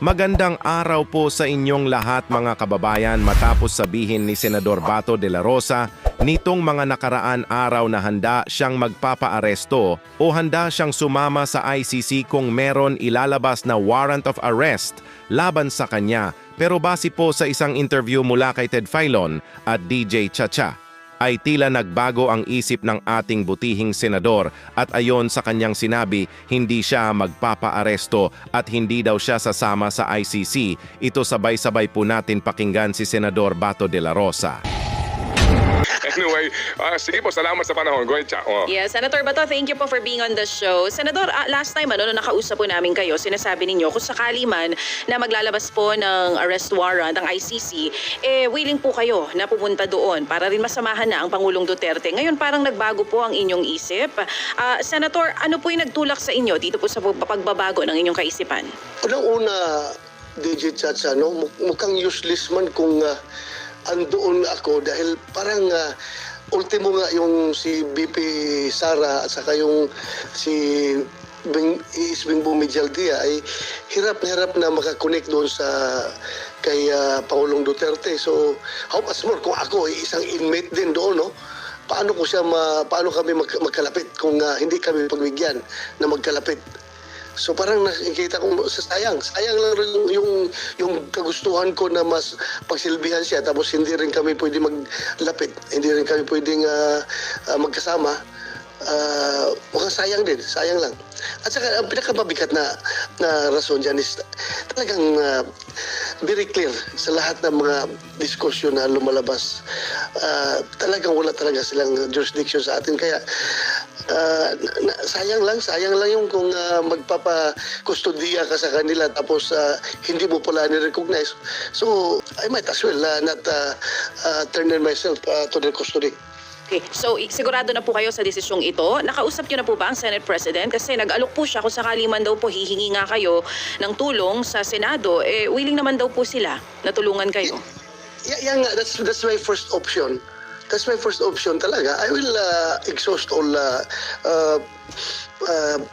Magandang araw po sa inyong lahat mga kababayan matapos sabihin ni Senador Bato de la Rosa nitong mga nakaraan araw na handa siyang magpapaaresto o handa siyang sumama sa ICC kung meron ilalabas na warrant of arrest laban sa kanya. Pero base po sa isang interview mula kay Ted Filon at DJ Chacha, ay tila nagbago ang isip ng ating butihing senador at ayon sa kanyang sinabi, hindi siya magpapaaresto at hindi daw siya sasama sa ICC. Ito sabay-sabay po natin pakinggan si Senador Bato de la Rosa. Anyway, sige po, salamat sa panahon. Go ahead, Cha. Yes, Senator Bato, thank you po for being on the show. Senador, last time nung nakausap po namin kayo, sinasabi ninyo kung sakali man na maglalabas po ng arrest warrant ang ICC, willing po kayo na pupunta doon para rin masamahan na ang Pangulong Duterte. Ngayon parang nagbago po ang inyong isip. Senator, ano po yung nagtulak sa inyo dito po sa pagbabago ng inyong kaisipan? Unang-una, DJ Chacha, no? Mukhang useless man kung andoon ako dahil parang ultimo nga yung si BP Sara at saka yung si Isbing Bumi Jaldia ay hirap na makakonect doon sa kay Pangulong Duterte. So how much more kung ako ay isang inmate din doon, no? Paano kami magkalapit kung hindi kami pagbigyan na magkalapit? So parang nakikita ko sayang lang rin yung kagustuhan ko na mas pagsilbihan siya tapos hindi rin kami pwede maglapit, hindi rin kami pwedeng magkasama. Mukhang sayang lang. At saka ang pinakamabigat na rason dyan is talagang very clear sa lahat ng mga diskusyon na lumalabas. Talagang wala talaga silang jurisdiction sa atin. Kaya sayang lang yung kung magpapakustodiya ka sa kanila tapos hindi mo pala ni-recognize. So I might as well not turn myself to their custody. Okay, so sigurado na po kayo sa desisyong ito. Nakausap niyo na po ba ang Senate President? Kasi nag-alok po siya kung sakali man daw po hihingi nga kayo ng tulong sa Senado. Willing naman daw po sila na tulungan kayo. Yeah, that's my first option. That's my first option talaga. I will exhaust all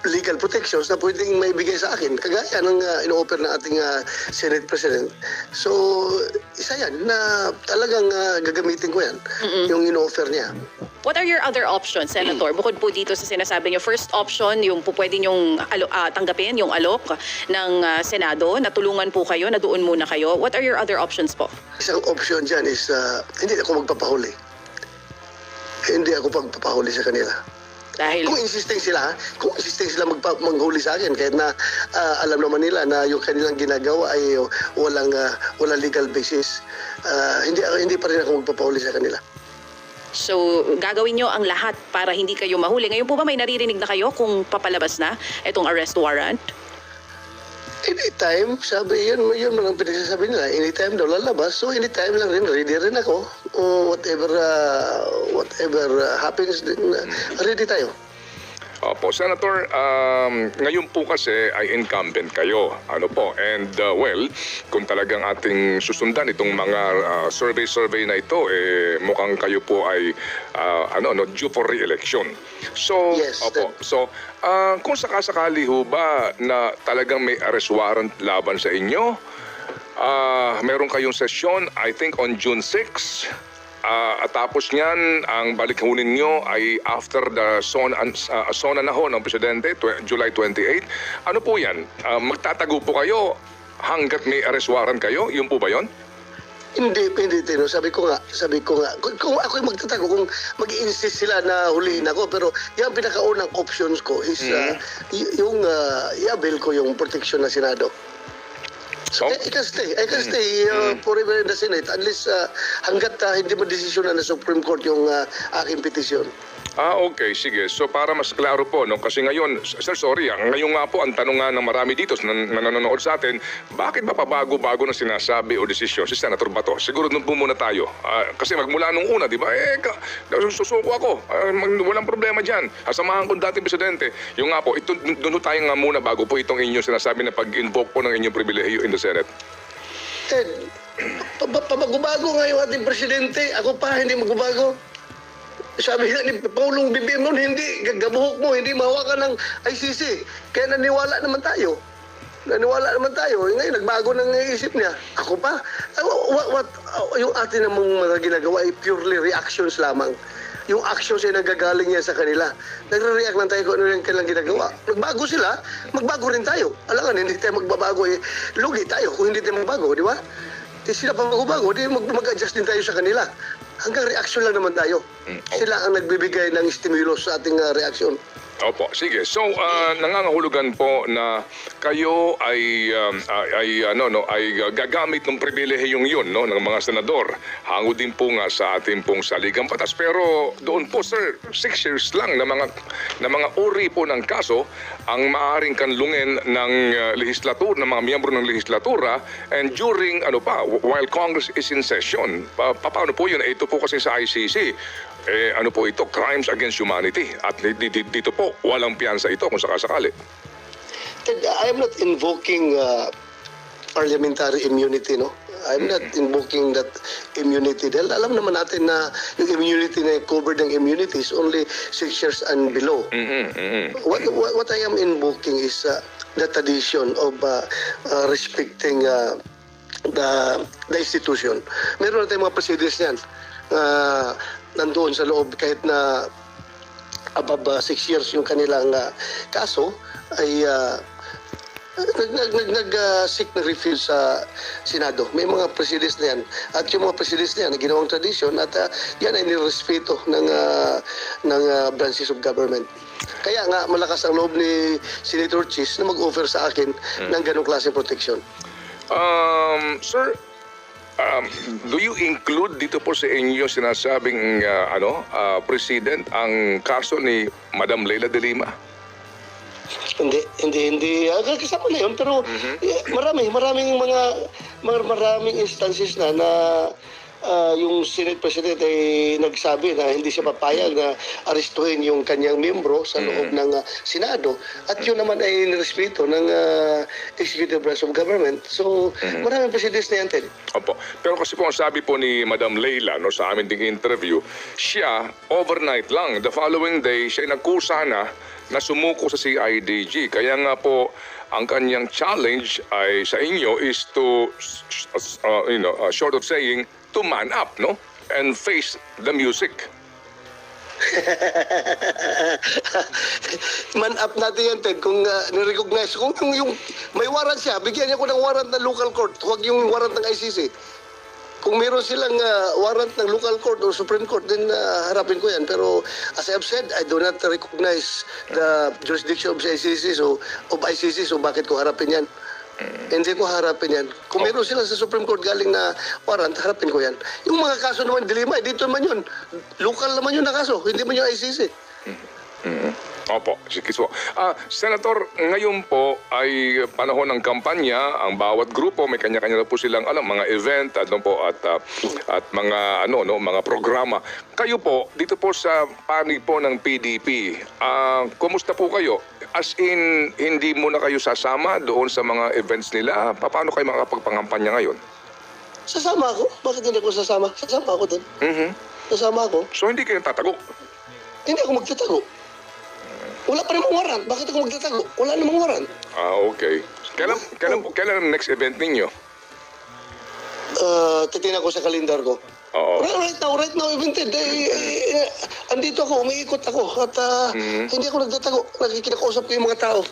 legal protections na pwedeng may bigay sa akin. Kagaya ng ino-offer ng ating Senate President. So, isa yan na talagang gagamitin ko yan. Yung ino-offer niya. What are your other options, Senator? Bukod po dito sa sinasabi niyo, first option, yung po pwede niyong tanggapin, yung alok ng Senado, na tulungan po kayo, na doon muna kayo. What are your other options po? Isang option dyan is hindi ako magpapahuli. Hindi ako pagpapahuli sa kanila. Dahil Kung insisting sila manghuli sa akin kahit na alam naman nila na yung kanilang ginagawa ay walang legal basis, hindi pa rin ako magpapahuli sa kanila. so gagawin niyo ang lahat para hindi kayo mahuli. Ngayon po ba may naririnig na kayo kung papalabas na itong arrest warrant? Anytime, sabi yun man ang pinagsasabi nila. Anytime daw lalabas. So anytime lang rin, ready rin ako. Whatever happens, ready tayo. Opo, Senator, ngayon po kasi ay incumbent kayo. Ano po? And well, kung talagang ating susundan itong mga survey na ito, mukhang kayo po ay due for re-election. So, Yes, opo. So, kung sakasakali ho ba na talagang may arrest warrant laban sa inyo, meron kayong sesyon, I think on June 6. At tapos niyan, ang balikhunin nyo ay after the sona na ho ng Presidente, July 28. Ano po yan? Magtatago po kayo hanggat may arrest warrant kayo? Yun po ba yun? Hindi, Tino. Sabi ko nga, kung ako'y magtatago, kung mag-i-insist sila na huliin ako, pero yung pinakaunang options ko is yung i-avail ko yung protection ng Senado. So, I can stay forever in the Senate unless hanggat hindi madesisyonan ng Supreme Court yung aking petisyon. Okay, sige. So para mas klaro po, no? Kasi ngayon, sir, sorry, ngayon nga po ang tanong nga ng marami dito na nanonood sa atin, bakit ba pabago-bago na sinasabi o desisyon si Senator Bato? Siguro doon po muna tayo. Kasi magmula nung una, di ba, susuko ako. Walang problema dyan. Sasamahan ko dating presidente. Yung nga po, doon tayo nga muna bago po itong inyong sinasabi na pag-invoke po ng inyong pribilehiyo in the Senate. Ted, pabago-bago nga yung ating presidente. Ako pa, hindi magbabago. Sabi nga ni Pangulong BBM noon, hindi, gabuhok mo, hindi mahawakan ng ICC. Kaya naniwala naman tayo. Naniwala naman tayo. Ngayon, nagbago ng isip niya. Ako pa? Yung atin namang mga ginagawa ay purely reactions lamang. Yung actions ay nagagaling niya sa kanila. Nagre-react lang tayo kung ano yung kanilang ginagawa. Nagbago sila, magbago rin tayo. Alangan, hindi tayo magbabago eh. Lugi tayo kung hindi tayo magbago, di ba? Di sila pa magbago, di mag-adjust din tayo sa kanila. Hanggang reaction lang naman tayo. Sila ang nagbibigay ng stimulus sa ating reaction. Opo, sige. So, nangangahulugan po na kayo ay gagamit ng pribilehiyong yun, no, ng mga senador. Hango din po nga sa ating pong saligang batas. Pero doon po, sir, 6 years lang na mga uri po ng kaso ang maaaring kanlungin ng legislatur, ng mga miyembro ng legislatura, and during, while Congress is in session. Paano po yun? Ito po kasi sa ICC. Ano po ito? Crimes against humanity. At dito po, walang piyansa ito kung sakasakali. Ted, I am not invoking parliamentary immunity, no? I'm not invoking that immunity. Dahil alam naman natin na yung immunity na covered ng immunity is only 6 years and below. What I am invoking is the tradition of respecting the institution. Meron na tayong mga proceedings niyan. Nandoon sa loob kahit na above 6 years yung kanilang kaso ay nag-seek ng refill sa Senado. May mga presidents na yan. At yung mga presidents na yan, na ginawang tradisyon at yan ay nirespeto ng branches of government. Kaya nga, malakas ang loob ni Senator Chis na mag-offer sa akin ng ganong klase protection. Sir, do you include dito po sa inyo sinasabing president ang kaso ni Madam Leila de Lima? Hindi. Kasama na yun. Pero maraming instances na yung Senate President ay nagsabi na hindi siya papayag na arestuhin yung kanyang membro sa loob ng Senado. At yun naman ay nirespeto ng Executive Branch of Government. So, maraming presidents na yan, Ted. Opo. Pero kasi po ang sabi po ni Madam Leila sa amin ding interview, siya overnight lang, the following day, siya ay nagkusa na sumuko sa CIDG. Kaya nga po, ang kanyang challenge ay sa inyo is to, short of saying, to man up, no? And face the music. Man up natin yan, Ted. Kung nirecognize, kung yung may warrant siya, bigyan niya ko ng warrant ng local court. Huwag yung warrant ng ICC. Kung meron silang warrant ng local court or Supreme Court, then harapin ko yan. Pero as I have said, I do not recognize the jurisdiction of ICC, so bakit ko harapin yan? Hindi ko harapin yan. Kung meron sila sa Supreme Court galing na warrant, harapin ko yan. Yung mga kaso naman, dilema, dito naman yun. Local naman yun na kaso, hindi man yung ICC. Opo, sige po. Senator, ngayon po ay panahon ng kampanya. Ang bawat grupo may kanya-kanya na po silang mga event at mga mga programa. Kayo po dito po sa panig po ng PDP. Kumusta po kayo? As in, hindi muna kayo sasama doon sa mga events nila? Paano kayo makapagpangampanya ngayon? Sasama ako. Bakit hindi ako sasama? Sasama ako din. Sasama ako. So hindi kayo tatago? Hindi ako magtatago. Wala pa namang warrant. Bakit ako magtatago? Wala namang warrant. Okay. Kailan ang next event ninyo? Titingnan ko sa kalendar ko. Oo. Right now, evented. Andito ako, umiikot ako. At hindi ako nagtatago. Kinakausap ko yung mga tao.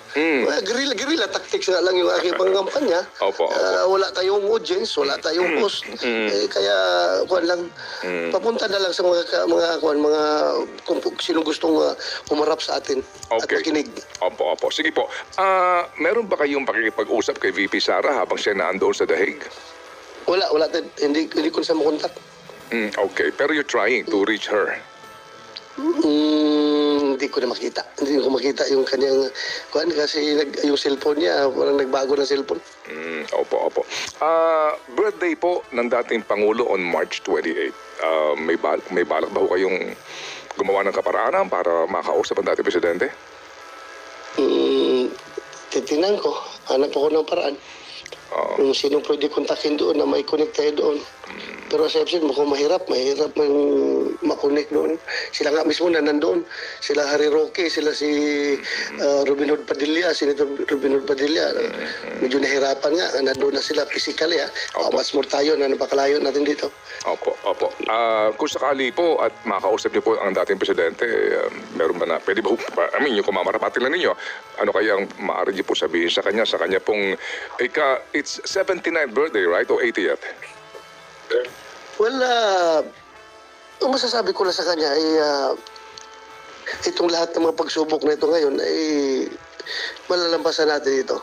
Guerrilla tactics nga lang yung aking pangkampanya. Opo. Wala tayong audience, wala tayong post. Kaya, papunta na lang sa mga kung sino gustong humarap sa atin at makinig. Opo. Sige po. Meron ba kayong pakikipag-usap kay VP Sara habang siya naandoon sa The Hague? Wala. Hindi ko siya makontak. Okay, pero you're trying to reach her. Hindi ko na makita. Hindi ko makita yung kanyang kasi yung cellphone niya, parang nagbago na cellphone. Opo. Birthday po ng dating Pangulo on March 28. May balak ba ho kayong gumawa ng kaparaanan para makausap ang dating presidente? Titingnan ko. Hanap ako ng paraan. Kung sinong pwede kontakin doon na may connect tayo doon. Pero sa FCN, mukhang mahirap yung makunik doon. Sila nga mismo na nandoon. Sila Harry Roque, sila si Robin Hood Padilla, Senator Robin Hood Padilla. Medyo nahirapan nga, nandoon na sila physically. Mas more tayo na napakalayo natin dito. Opo. Kung sakali po at makausap niyo po ang dating presidente, meron ba na, pwede ba, yung kumamarapatin lang ninyo, ano kaya ang maaari niyo po sabihin sa kanya pong, it's 79th birthday, right? O 80th? Well, ang masasabi ko lang sa kanya ay itong lahat ng mga pagsubok na ito ngayon ay malalampasan natin ito.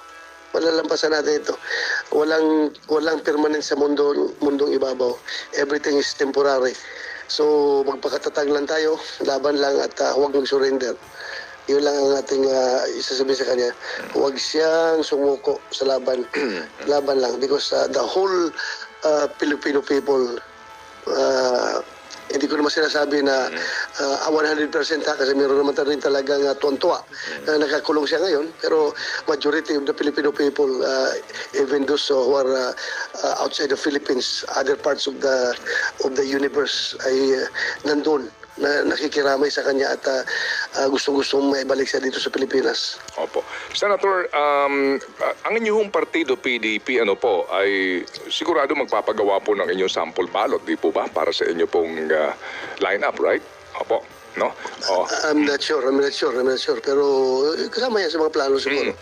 Walang permanent sa mundong ibabaw. Everything is temporary. So magpakatatag lang tayo, laban lang at huwag mag-surrender. Yun lang ang ating isasabihin sa kanya. Huwag siyang sumuko sa laban. Laban lang because the whole Filipino people, hindi ko naman sinasabi na 100% kasi meron naman rin talagang tuwan-tuwa na nakakulong siya ngayon, pero majority of the Filipino people, even those who are outside the Philippines, other parts of the universe ay nandun na nakikiramay sa kanya at gustong-gustong maibalik siya dito sa Pilipinas. Opo. Senator, ang inyong partido PDP ay sigurado magpapagawa po ng inyong sample ballot, di po ba? Para sa inyo pong line-up, right? Opo. No? I'm not sure. Pero kasama yan sa mga plano siguro.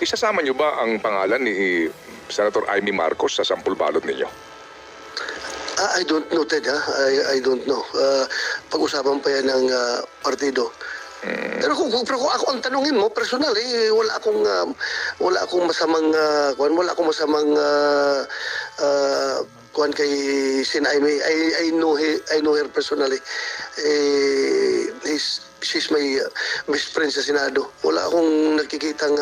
Isasama niyo ba ang pangalan ni Senator Amy Marcos sa sample ballot ninyo? I don't know, Ted. I don't know. Pag-usapan pa yan ng partido. Pero kung ako ang tanungin mo, personal, wala akong masamang kuan kay Sin Aimee. I know her personally. She's my best friend sa Senado. Wala akong nakikitang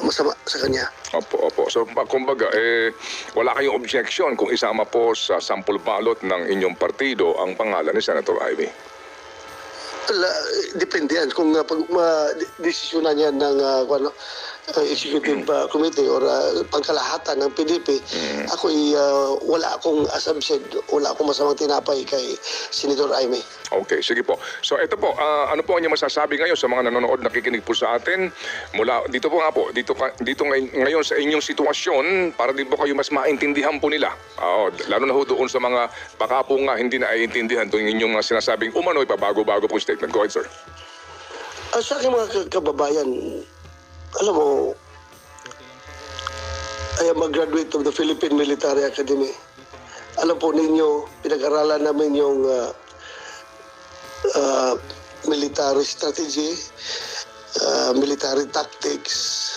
masama sa kanya. Opo. So, kumbaga, wala kayong objection kung isama po sa sample ballot ng inyong partido ang pangalan ni Senator Ivy? Depende yan. Kung desisyonan yan ng executive committee or pangkalahatan ng PDP, ako wala akong, as I've said, wala akong masamang tinapay kay Senator Amy. Okay, sige po. So ito po, ano po ang inyong masasabi ngayon sa mga nanonood, nakikinig po sa atin mula dito ngayon sa inyong sitwasyon para din po kayo mas maintindihan po nila. Lalo na ho doon sa mga baka po nga hindi na aiintindihan itong inyong mga sinasabing umano'y pabago-bago po statement. Go ahead, sir. Sa aking mga kababayan, alam mo, I am a graduate of the Philippine Military Academy. Alam po ninyo, pinag-aralan namin yung military strategy, military tactics,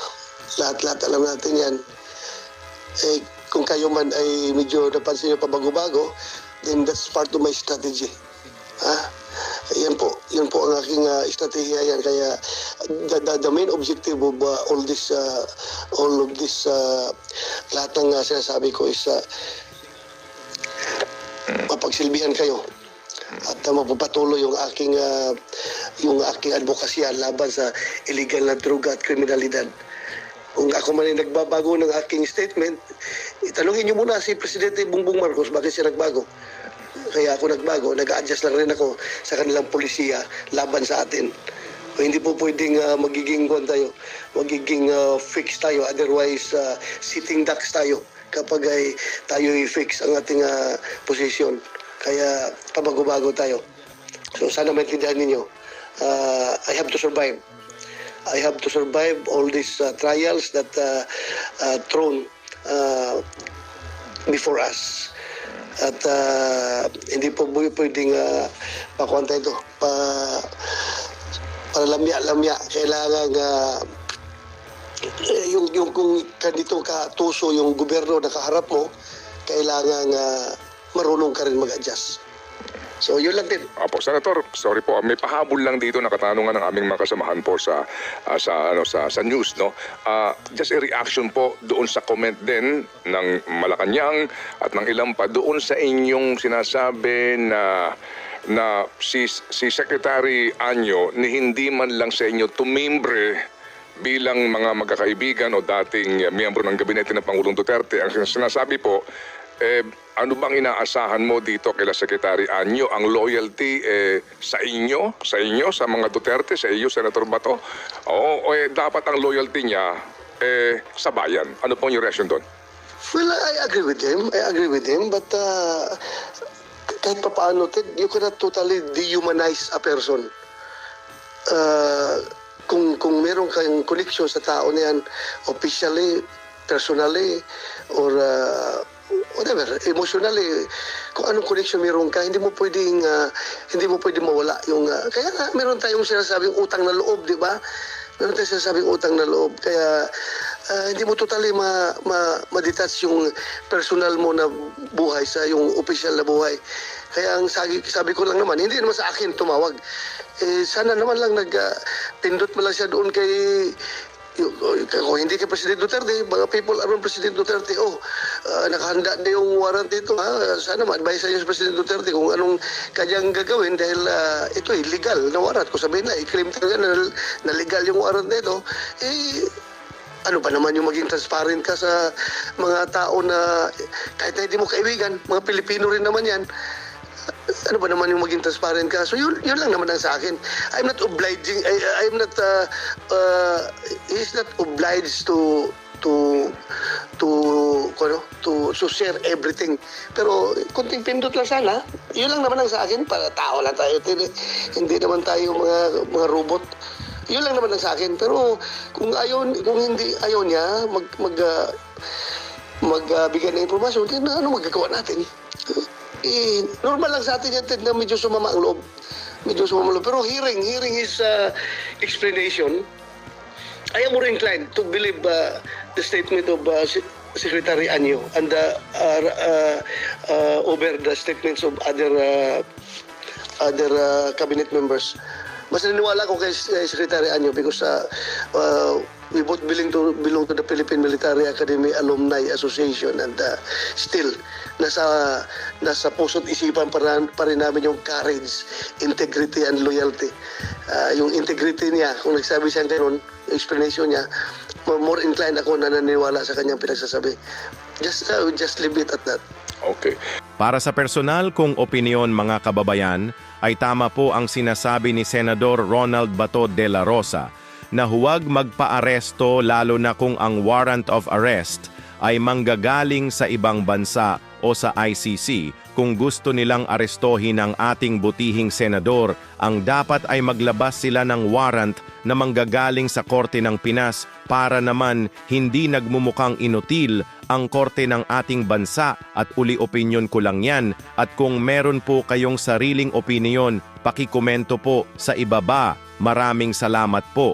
lahat-lahat alam natin yan. Kung kayo man ay medyo napansin nyo pabago-bago, then that's part of my strategy. Yun po ang aking estratehiya yan. Kaya the main objective of all of this lahat ng sinasabi ko is mapagsilbihan kayo at mapapatuloy yung aking advokasya laban sa illegal na droga at kriminalidad. Kung ako man ay nagbabago ng aking statement, itanungin niyo muna si Presidente Bongbong Marcos bakit siya nagbago. Kaya ako nagbago, nag-adjust lang rin ako sa kanilang polisiya laban sa atin. Hindi po pwedeng magiging fix tayo, otherwise sitting ducks tayo kapag tayo i-fix ang ating posisyon. Kaya pabago-bago tayo. So sana maintindihan ninyo, I have to survive. I have to survive all these trials that thrown before us. At hindi po pwedeng pakuanta ito para lamya. Kailangan yung kung kanito katuso yung gobyerno na kaharap mo, kailangan marunong ka rin mag-adjust. So yun lang din. Opo, Senator, sorry po, may pahabol lang dito na katanungan ng aming mga kasamahan po sa news, no? Just a reaction po doon sa comment din ng Malacanang at ng ilang pa doon sa inyong sinasabi na si Secretary Anyo ni hindi man lang sa inyo tumimbre bilang mga magkakaibigan o dating miyembro ng gabinete ng Pangulong Duterte. Ang sinasabi po, ano bang inaasahan mo dito kay Secretary Anyo? Ang loyalty sa inyo, sa mga Duterte, sa iyo, Senator Bato? O dapat ang loyalty niya sa bayan? Ano pong yung reaction doon? Well, I agree with him. But kahit pa paano, Ted, you cannot totally dehumanize a person. Kung meron kang connection sa tao na yan, officially, personally, or whatever, emotionally, kung anong connection meron ka, hindi mo pwedeng mawala yung kaya nga meron tayong sinasabing utang na loob, di ba? Meron tayong sinasabing utang na loob, kaya hindi mo totally ma-detach yung personal mo na buhay sa yung official na buhay. Kaya ang sabi ko lang naman, hindi naman sa akin tumawag. Sana naman lang pindot mo lang siya doon kay kung hindi kay President Duterte, mga people around President Duterte, nakahanda na yung warrant dito. Sana ma-advise niyo sa President Duterte kung anong kanyang gagawin dahil ito legal na warrant. Kung sabihin na, i-claim talaga na legal yung warrant na ito, ano ba naman yung maging transparent ka sa mga tao na kahit na hindi mo kaibigan, mga Pilipino rin naman yan, ano ba naman yung maging transparent ka? So yun lang naman ang sa akin. I'm not obliging, I'm not, he's not obliged to share everything. Pero kunting pindot lang sana, yun lang naman ang sa akin, para tao lang tayo. Hindi naman tayo mga robot. Yun lang naman ang sa akin. Pero kung hindi ayaw niya magbigay ng impormasyon, ano magagawa natin? Normal lang sa atin yan, Ted, na medyo sumama ang loob. Pero hearing his explanation, I am more inclined to believe the statement of Secretary Anyo and over the statements of other cabinet members. Mas naniniwala ko kay Secretary Anyo because we both belong to the Philippine Military Academy Alumni Association, and still nasa puso't isipan pa rin namin yung courage, integrity, and loyalty. Yung integrity niya, kung nagsabi siya gano'n, yung explanation niya, more inclined ako na naniniwala sa kanyang pinagsasabi. Just leave it at that. Okay. Para sa personal kong opinyon, mga kababayan, ay tama po ang sinasabi ni Senador Ronald Bato de la Rosa na huwag magpa-aresto lalo na kung ang warrant of arrest ay manggagaling sa ibang bansa o sa ICC. Kung gusto nilang arestohin ang ating butihing senador, ang dapat ay maglabas sila ng warrant na manggagaling sa Korte ng Pinas para naman hindi nagmumukhang inutil ang korte ng ating bansa. At uli, opinyon ko lang yan. At kung meron po kayong sariling opinyon, pakikomento po sa ibaba. Maraming salamat po.